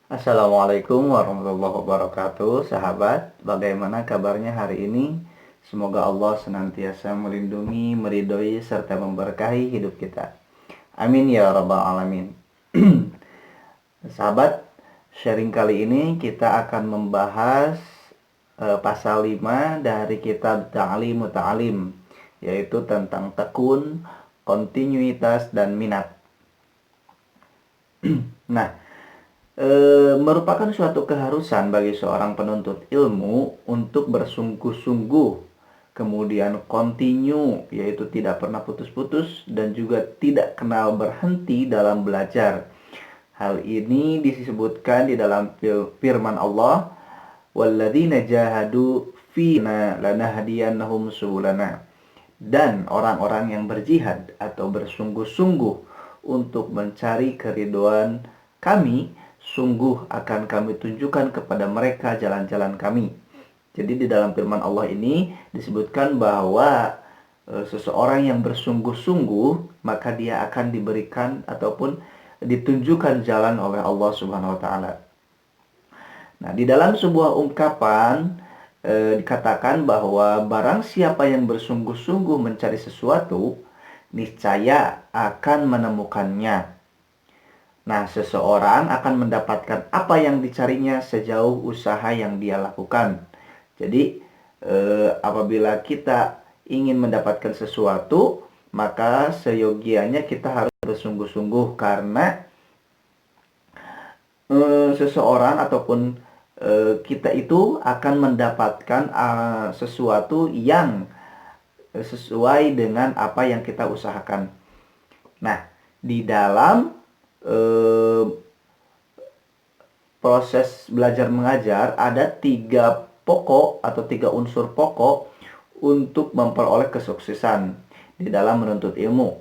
Assalamualaikum warahmatullahi wabarakatuh, sahabat. Bagaimana kabarnya hari ini? Semoga Allah senantiasa melindungi, meridhoi, serta memberkahi hidup kita. Amin ya rabbal alamin. Sahabat, sharing kali ini kita akan membahas pasal 5 dari kitab Ta'lim Muta'alim, yaitu tentang tekun, kontinuitas, dan minat. Nah, merupakan suatu keharusan bagi seorang penuntut ilmu untuk bersungguh-sungguh, kemudian continue, yaitu tidak pernah putus-putus, dan juga tidak kenal berhenti dalam belajar. Hal ini disebutkan di dalam firman Allah, "Walladzina jahadu fina lanahdiyannahum subulana." Dan orang-orang yang berjihad atau bersungguh-sungguh untuk mencari keridhaan kami, sungguh akan kami tunjukkan kepada mereka jalan-jalan kami. Jadi di dalam firman Allah ini disebutkan bahwa seseorang yang bersungguh-sungguh, maka dia akan diberikan ataupun ditunjukkan jalan oleh Allah Subhanahu wa taala. Nah, di dalam sebuah ungkapan dikatakan bahwa barang siapa yang bersungguh-sungguh mencari sesuatu, niscaya akan menemukannya. Nah, seseorang akan mendapatkan apa yang dicarinya sejauh usaha yang dia lakukan. Jadi, apabila kita ingin mendapatkan sesuatu, maka seyogianya kita harus bersungguh-sungguh karena seseorang ataupun kita itu akan mendapatkan sesuatu yang sesuai dengan apa yang kita usahakan. Nah, di dalam proses belajar mengajar ada 3 unsur pokok untuk memperoleh kesuksesan di dalam menuntut ilmu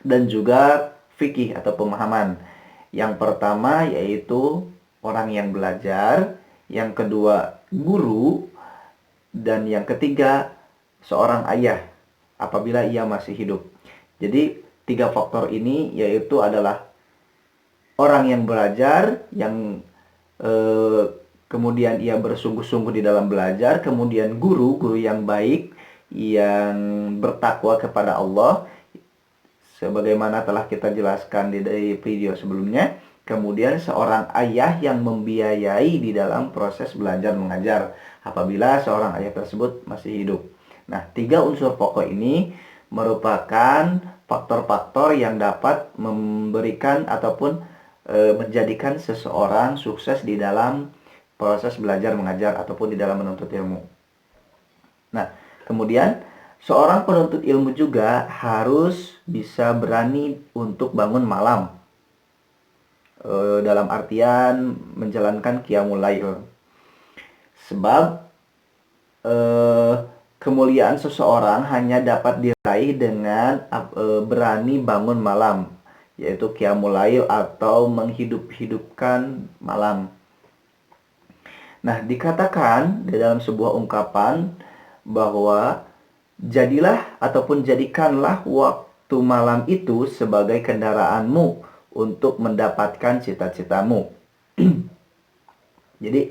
dan juga fikih atau pemahaman. Yang pertama yaitu orang yang belajar, yang kedua guru, dan yang ketiga seorang ayah apabila ia masih hidup. Jadi 3 faktor ini yaitu adalah orang yang belajar, yang kemudian ia bersungguh-sungguh di dalam belajar, kemudian guru yang baik, yang bertakwa kepada Allah, sebagaimana telah kita jelaskan di video sebelumnya. Kemudian seorang ayah yang membiayai di dalam proses belajar mengajar apabila seorang ayah tersebut masih hidup. Nah, 3 unsur pokok ini merupakan faktor-faktor yang dapat memberikan ataupun menjadikan seseorang sukses di dalam proses belajar mengajar ataupun di dalam menuntut ilmu. Nah, kemudian seorang penuntut ilmu juga harus bisa berani untuk bangun malam. Dalam artian menjalankan qiyamul lail. Sebab kemuliaan seseorang hanya dapat diraih dengan berani bangun malam, yaitu qiyamul lail atau menghidup-hidupkan malam. Nah, dikatakan di dalam sebuah ungkapan bahwa jadilah ataupun jadikanlah waktu malam itu sebagai kendaraanmu untuk mendapatkan cita-citamu. Jadi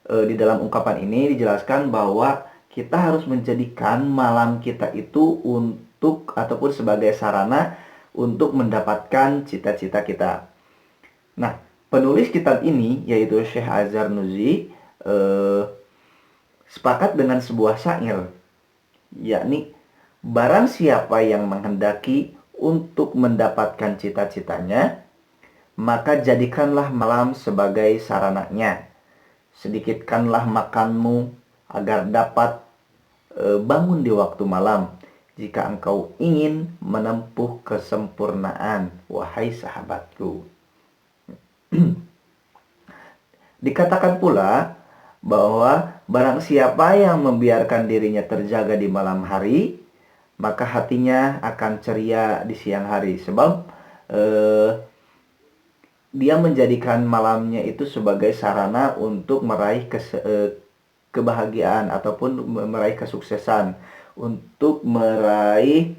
di dalam ungkapan ini dijelaskan bahwa kita harus menjadikan malam kita itu untuk ataupun sebagai sarana untuk mendapatkan cita-cita kita. Nah, penulis kitab ini yaitu Syekh Azhar Nuzi sepakat dengan sebuah syair, yakni barang siapa yang menghendaki untuk mendapatkan cita-citanya, maka jadikanlah malam sebagai sarananya. Sedikitkanlah makanmu agar dapat bangun di waktu malam jika engkau ingin menempuh kesempurnaan, wahai sahabatku. Dikatakan pula bahwa barang siapa yang membiarkan dirinya terjaga di malam hari, maka hatinya akan ceria di siang hari. Sebab dia menjadikan malamnya itu sebagai sarana untuk meraih kebahagiaan ataupun meraih kesuksesan, untuk meraih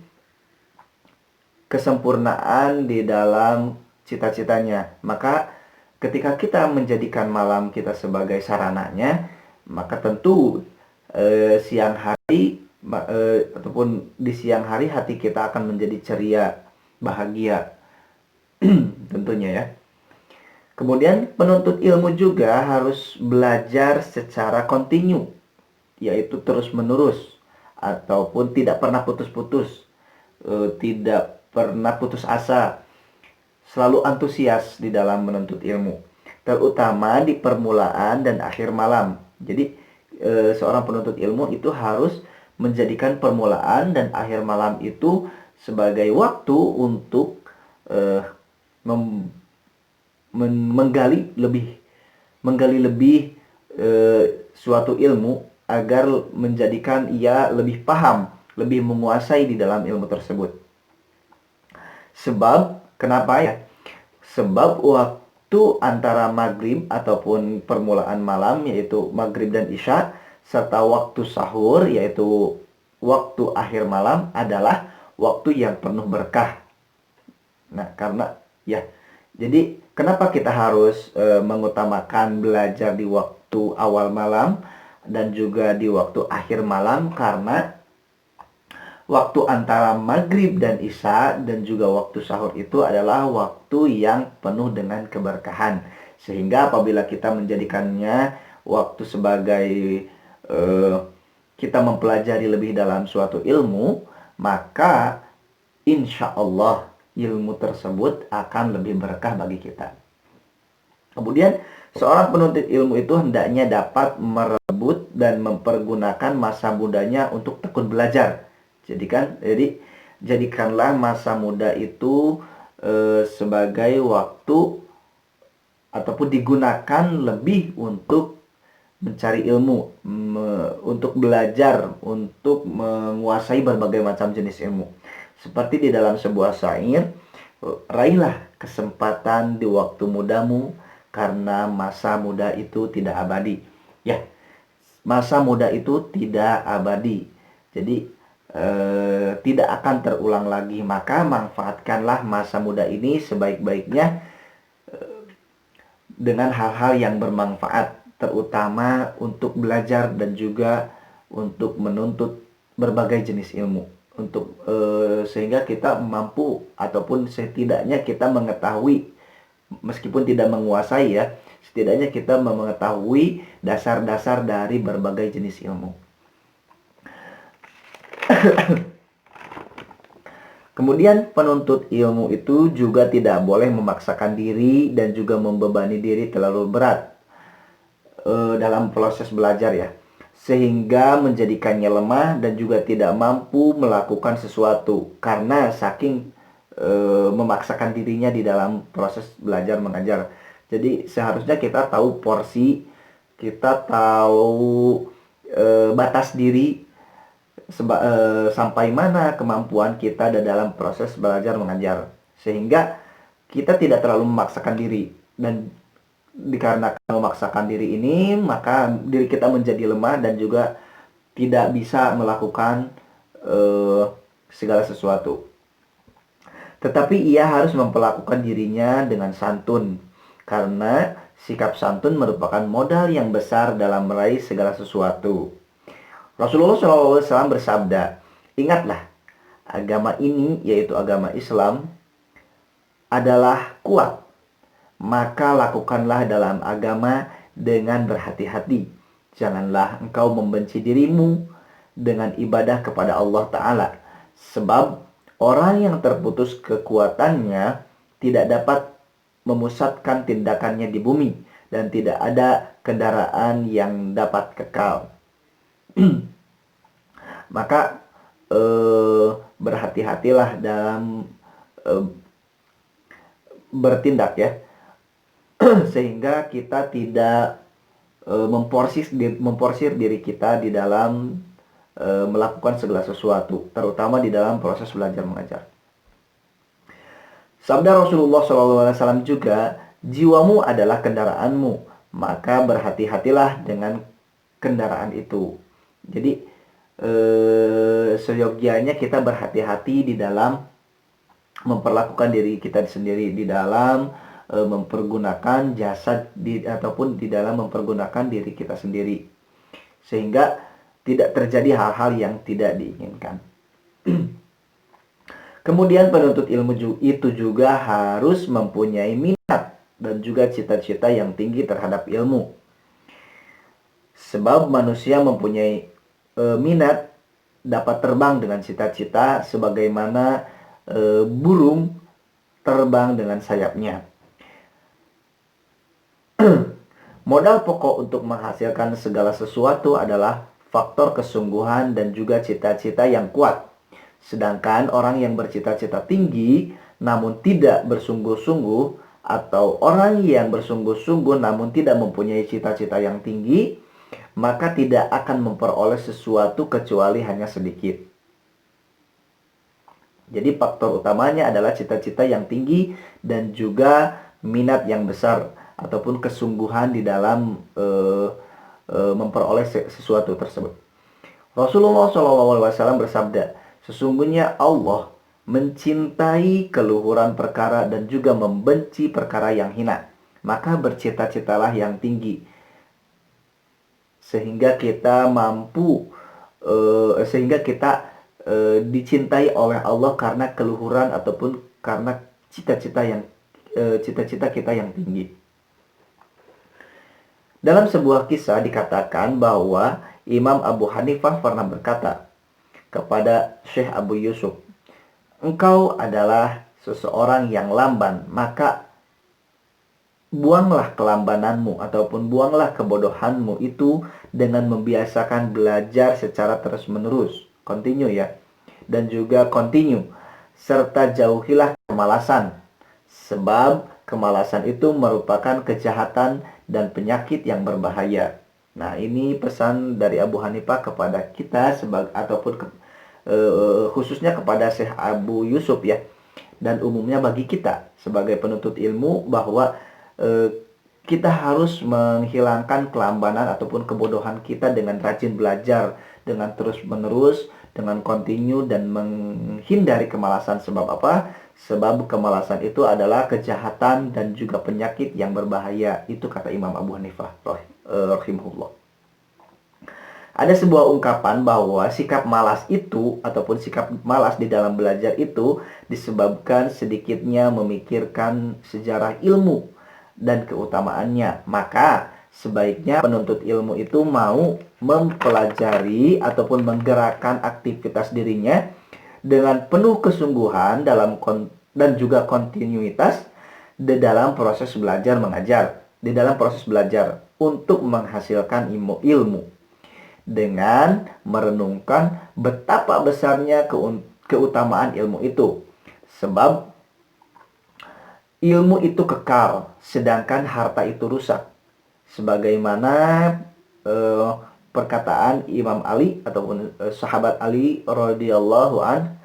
kesempurnaan di dalam cita-citanya. Maka ketika kita menjadikan malam kita sebagai sarananya, maka tentu siang hari ataupun di siang hari hati kita akan menjadi ceria, bahagia tentunya ya. Kemudian penuntut ilmu juga harus belajar secara kontinu, yaitu terus-menerus ataupun tidak pernah putus-putus, tidak pernah putus asa, selalu antusias di dalam menuntut ilmu, terutama di permulaan dan akhir malam. Jadi seorang penuntut ilmu itu harus menjadikan permulaan dan akhir malam itu sebagai waktu untuk menggali lebih suatu ilmu agar menjadikan ia lebih paham, lebih menguasai di dalam ilmu tersebut. Sebab kenapa ya? Sebab waktu antara maghrib ataupun permulaan malam, yaitu maghrib dan isya, serta waktu sahur, yaitu waktu akhir malam, adalah waktu yang penuh berkah. Nah, karena ya, jadi kenapa kita harus mengutamakan belajar di waktu awal malam dan juga di waktu akhir malam? Karena waktu antara maghrib dan isya dan juga waktu sahur itu adalah waktu yang penuh dengan keberkahan. Sehingga apabila kita menjadikannya waktu sebagai kita mempelajari lebih dalam suatu ilmu, maka insya Allah ilmu tersebut akan lebih berkah bagi kita. Kemudian seorang penuntut ilmu itu hendaknya dapat merebut dan mempergunakan masa mudanya untuk tekun belajar. Jadi jadikanlah masa muda itu sebagai waktu ataupun digunakan lebih untuk mencari ilmu, untuk belajar, untuk menguasai berbagai macam jenis ilmu. Seperti di dalam sebuah syair, raihlah kesempatan di waktu mudamu karena masa muda itu tidak abadi. Ya, masa muda itu tidak abadi. Jadi tidak akan terulang lagi. Maka manfaatkanlah masa muda ini sebaik-baiknya dengan hal-hal yang bermanfaat, terutama untuk belajar dan juga untuk menuntut berbagai jenis ilmu, untuk sehingga kita mampu ataupun setidaknya kita mengetahui, meskipun tidak menguasai ya, setidaknya kita mengetahui dasar-dasar dari berbagai jenis ilmu. Kemudian penuntut ilmu itu juga tidak boleh memaksakan diri dan juga membebani diri terlalu berat dalam proses belajar ya, sehingga menjadikannya lemah dan juga tidak mampu melakukan sesuatu karena saking memaksakan dirinya di dalam proses belajar mengajar. Jadi seharusnya kita tahu porsi, kita tahu batas diri, sampai mana kemampuan kita dalam proses belajar mengajar, sehingga kita tidak terlalu memaksakan diri. Dan dikarenakan memaksakan diri ini, maka diri kita menjadi lemah dan juga tidak bisa melakukan segala sesuatu. Tetapi ia harus memperlakukan dirinya dengan santun, karena sikap santun merupakan modal yang besar dalam meraih segala sesuatu. Rasulullah SAW bersabda, ingatlah, agama ini, yaitu agama Islam, adalah kuat. Maka lakukanlah dalam agama dengan berhati-hati. Janganlah engkau membenci dirimu dengan ibadah kepada Allah Ta'ala. Sebab orang yang terputus kekuatannya tidak dapat memusatkan tindakannya di bumi, dan tidak ada kendaraan yang dapat kekal. Maka berhati-hatilah dalam bertindak ya, sehingga kita tidak memporsir diri kita di dalam melakukan segala sesuatu, terutama di dalam proses belajar mengajar. Sabda Rasulullah SAW juga, jiwamu adalah kendaraanmu, maka berhati-hatilah dengan kendaraan itu. Jadi seyogianya kita berhati-hati di dalam memperlakukan diri kita sendiri, di dalam mempergunakan jasad ataupun di dalam mempergunakan diri kita sendiri, sehingga tidak terjadi hal-hal yang tidak diinginkan. Kemudian penuntut ilmu itu juga harus mempunyai minat dan juga cita-cita yang tinggi terhadap ilmu. Sebab manusia mempunyai minat dapat terbang dengan cita-cita sebagaimana burung terbang dengan sayapnya. Modal pokok untuk menghasilkan segala sesuatu adalah faktor kesungguhan dan juga cita-cita yang kuat. Sedangkan orang yang bercita-cita tinggi namun tidak bersungguh-sungguh, atau orang yang bersungguh-sungguh namun tidak mempunyai cita-cita yang tinggi, maka tidak akan memperoleh sesuatu kecuali hanya sedikit. Jadi faktor utamanya adalah cita-cita yang tinggi dan juga minat yang besar ataupun kesungguhan di dalam memperoleh sesuatu tersebut. Rasulullah SAW bersabda, sesungguhnya Allah mencintai keluhuran perkara dan juga membenci perkara yang hina. Maka bercita-citalah yang tinggi, sehingga kita mampu, sehingga kita dicintai oleh Allah karena keluhuran ataupun karena cita-cita kita yang tinggi. Dalam sebuah kisah dikatakan bahwa Imam Abu Hanifah pernah berkata kepada Syekh Abu Yusuf, engkau adalah seseorang yang lamban, maka buanglah kelambananmu ataupun buanglah kebodohanmu itu dengan membiasakan belajar secara terus-menerus, continue ya, dan juga continue, serta jauhilah kemalasan, sebab kemalasan itu merupakan kejahatan dan penyakit yang berbahaya. Nah, ini pesan dari Abu Hanifah kepada kita ataupun khususnya kepada Syekh Abu Yusuf ya, dan umumnya bagi kita sebagai penuntut ilmu, bahwa kita harus menghilangkan kelambanan ataupun kebodohan kita dengan rajin belajar, dengan terus-menerus, dengan continue, dan menghindari kemalasan. Sebab apa? Sebab kemalasan itu adalah kejahatan dan juga penyakit yang berbahaya. Itu kata Imam Abu Hanifah rahimahullah. Ada sebuah ungkapan bahwa sikap malas itu ataupun sikap malas di dalam belajar itu disebabkan sedikitnya memikirkan sejarah ilmu dan keutamaannya. Maka sebaiknya penuntut ilmu itu mau mempelajari ataupun menggerakkan aktivitas dirinya dengan penuh kesungguhan dan juga kontinuitas di dalam proses belajar mengajar, di dalam proses belajar untuk menghasilkan ilmu, dengan merenungkan betapa besarnya keutamaan ilmu itu. Sebab ilmu itu kekal, sedangkan harta itu rusak. Sebagaimana perkataan Imam Ali ataupun sahabat Ali radhiyallahu an,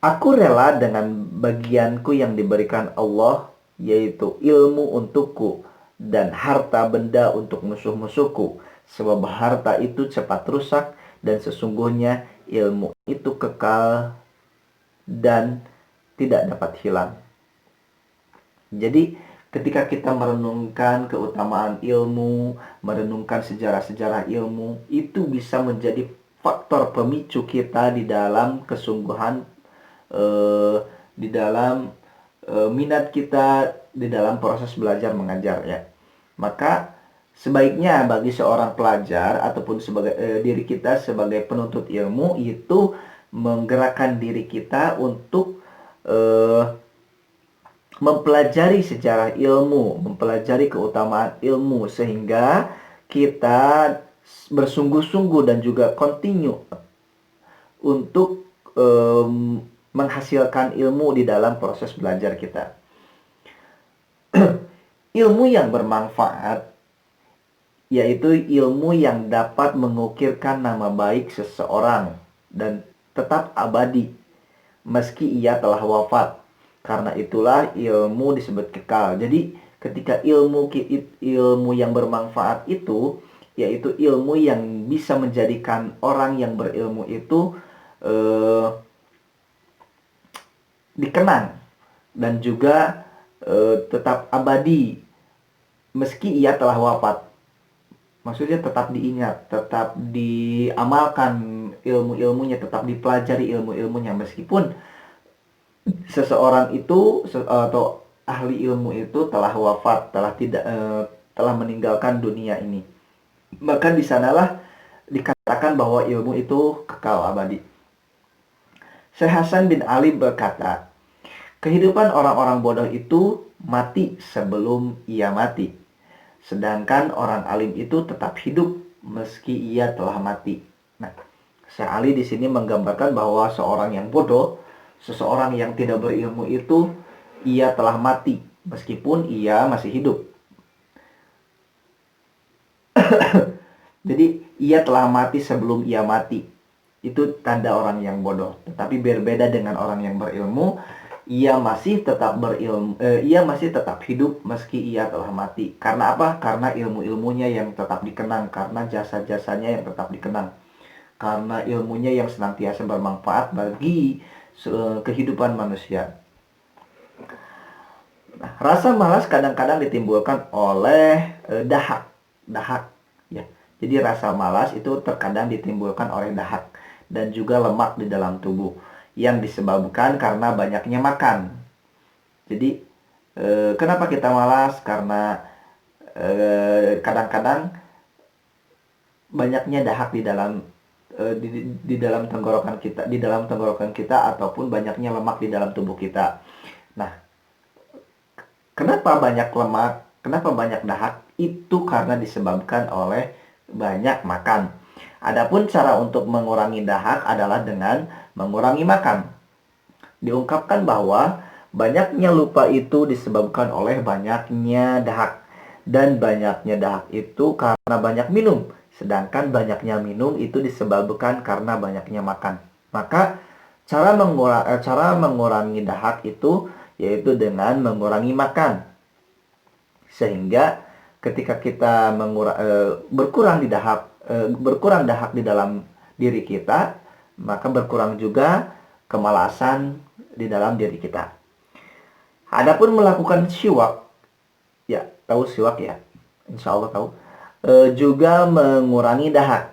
aku rela dengan bagianku yang diberikan Allah, yaitu ilmu untukku dan harta benda untuk musuh-musuhku, sebab harta itu cepat rusak dan sesungguhnya ilmu itu kekal dan tidak dapat hilang. Jadi ketika kita merenungkan keutamaan ilmu, merenungkan sejarah-sejarah ilmu, itu bisa menjadi faktor pemicu kita di dalam kesungguhan, di dalam minat kita di dalam proses belajar mengajar ya. Maka sebaiknya bagi seorang pelajar ataupun sebagai diri kita sebagai penuntut ilmu itu menggerakkan diri kita untuk mempelajari sejarah ilmu, mempelajari keutamaan ilmu, sehingga kita bersungguh-sungguh dan juga continue untuk menghasilkan ilmu di dalam proses belajar kita. Ilmu yang bermanfaat yaitu ilmu yang dapat mengukirkan nama baik seseorang dan tetap abadi meski ia telah wafat. Karena itulah ilmu disebut kekal. Jadi ketika ilmu yang bermanfaat itu, yaitu ilmu yang bisa menjadikan orang yang berilmu itu dikenang dan juga tetap abadi meski ia telah wafat. Maksudnya tetap diingat, tetap diamalkan ilmu-ilmunya, tetap dipelajari ilmu-ilmunya meskipun seseorang itu atau ahli ilmu itu telah wafat, telah meninggalkan dunia ini. Maka di sanalah dikatakan bahwa ilmu itu kekal abadi. Syekh Hasan bin Ali berkata, kehidupan orang-orang bodoh itu mati sebelum ia mati. Sedangkan orang alim itu tetap hidup meski ia telah mati. Nah, Syekh Ali di sini menggambarkan bahwa seorang yang bodoh, seseorang yang tidak berilmu itu ia telah mati meskipun ia masih hidup. Jadi ia telah mati sebelum ia mati. Itu tanda orang yang bodoh. Tetapi berbeda dengan orang yang berilmu, ia masih tetap hidup meski ia telah mati. Karena apa? Karena ilmu-ilmunya yang tetap dikenang, karena jasa-jasanya yang tetap dikenang, karena ilmunya yang senantiasa bermanfaat bagi kehidupan manusia. Nah, rasa malas kadang-kadang ditimbulkan oleh dahak, ya. Jadi rasa malas itu terkadang ditimbulkan oleh dahak dan juga lemak di dalam tubuh yang disebabkan karena banyaknya makan. Jadi kenapa kita malas? Karena kadang-kadang banyaknya dahak di dalam tenggorokan kita ataupun banyaknya lemak di dalam tubuh kita. Nah, kenapa banyak lemak? Kenapa banyak dahak? Itu karena disebabkan oleh banyak makan. Adapun cara untuk mengurangi dahak adalah dengan mengurangi makan. Diungkapkan bahwa banyaknya lupa itu disebabkan oleh banyaknya dahak, dan banyaknya dahak itu karena banyak minum, sedangkan banyaknya minum itu disebabkan karena banyaknya makan. Maka cara mengurangi dahak itu yaitu dengan mengurangi makan. Sehingga ketika kita berkurang dahak di dalam diri kita, maka berkurang juga kemalasan di dalam diri kita. Adapun melakukan siwak, ya tahu siwak ya, insya Allah tahu, juga mengurangi dahak,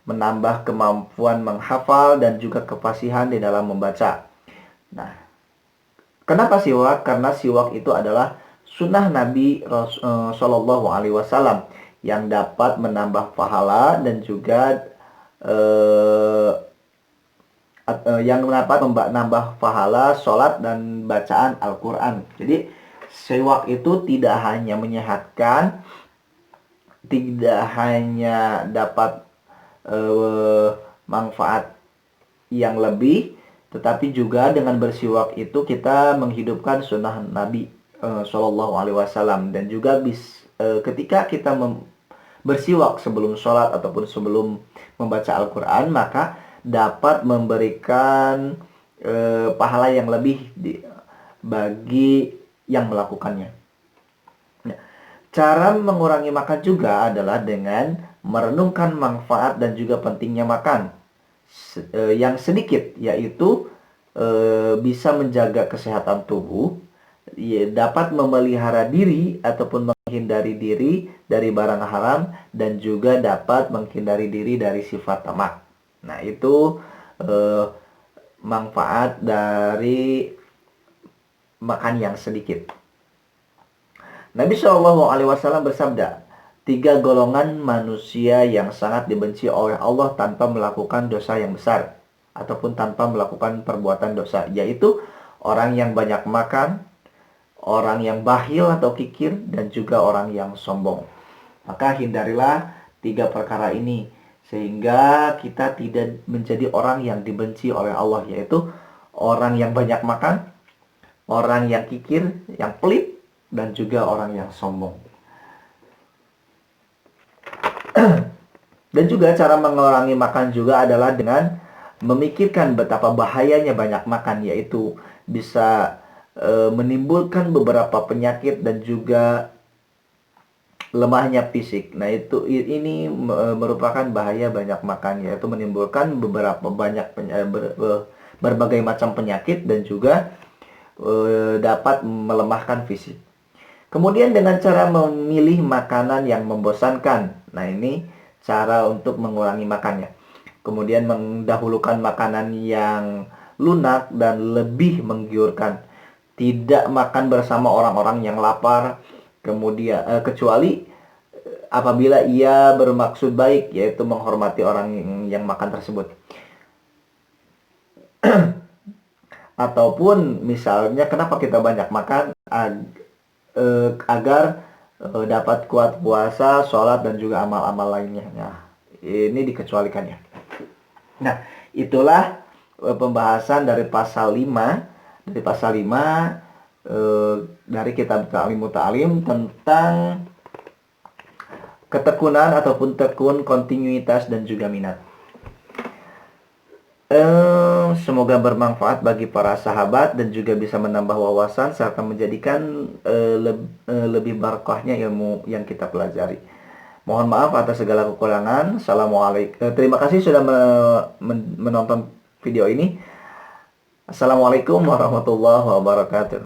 menambah kemampuan menghafal dan juga kefasihan di dalam membaca. Nah, kenapa siwak? Karena siwak itu adalah sunnah Nabi Shallallahu Alaihi Wasallam yang dapat menambah pahala dan juga yang dapat menambah pahala sholat dan bacaan Al-Quran. Jadi siwak itu tidak hanya menyehatkan, tidak hanya dapat manfaat yang lebih, tetapi juga dengan bersiwak itu kita menghidupkan sunnah Nabi Shallallahu Alaihi Wasallam. Dan juga ketika kita bersiwak sebelum sholat ataupun sebelum membaca Al-Quran, maka dapat memberikan pahala yang lebih bagi yang melakukannya. Nah, cara mengurangi makan juga adalah dengan merenungkan manfaat dan juga pentingnya makan yang sedikit, yaitu bisa menjaga kesehatan tubuh, dapat memelihara diri ataupun menghindari diri dari barang haram, dan juga dapat menghindari diri dari sifat tamak. Nah, itu manfaat dari makan yang sedikit. Nabi Shallallahu Alaihi Wasallam bersabda, 3 golongan manusia yang sangat dibenci oleh Allah tanpa melakukan dosa yang besar ataupun tanpa melakukan perbuatan dosa, yaitu orang yang banyak makan, orang yang bakhil atau kikir, dan juga orang yang sombong. Maka hindarilah 3 perkara ini sehingga kita tidak menjadi orang yang dibenci oleh Allah, yaitu orang yang banyak makan, orang yang kikir, yang pelit, dan juga orang yang sombong. Dan juga cara mengurangi makan juga adalah dengan memikirkan betapa bahayanya banyak makan, yaitu bisa menimbulkan beberapa penyakit dan juga lemahnya fisik. Nah, ini merupakan bahaya banyak makan, yaitu menimbulkan berbagai macam penyakit dan juga dapat melemahkan fisik. Kemudian dengan cara memilih makanan yang membosankan. Nah, ini cara untuk mengurangi makannya. Kemudian mendahulukan makanan yang lunak dan lebih menggiurkan. Tidak makan bersama orang-orang yang lapar. Kemudian kecuali apabila ia bermaksud baik, yaitu menghormati orang yang makan tersebut. Ataupun misalnya kenapa kita banyak makan agar dapat kuat puasa, sholat, dan juga amal-amal lainnya. Nah, ini dikecualikan ya. Nah, itulah pembahasan dari pasal 5. Dari pasal 5 dari kitab Ta'lim Muta'alim tentang ketekunan ataupun tekun, kontinuitas, dan juga minat. Semoga bermanfaat bagi para sahabat dan juga bisa menambah wawasan serta menjadikan lebih barokahnya ilmu yang kita pelajari. Mohon maaf atas segala kekurangan. Assalamualaikum. Terima kasih sudah menonton video ini. Assalamualaikum warahmatullahi wabarakatuh.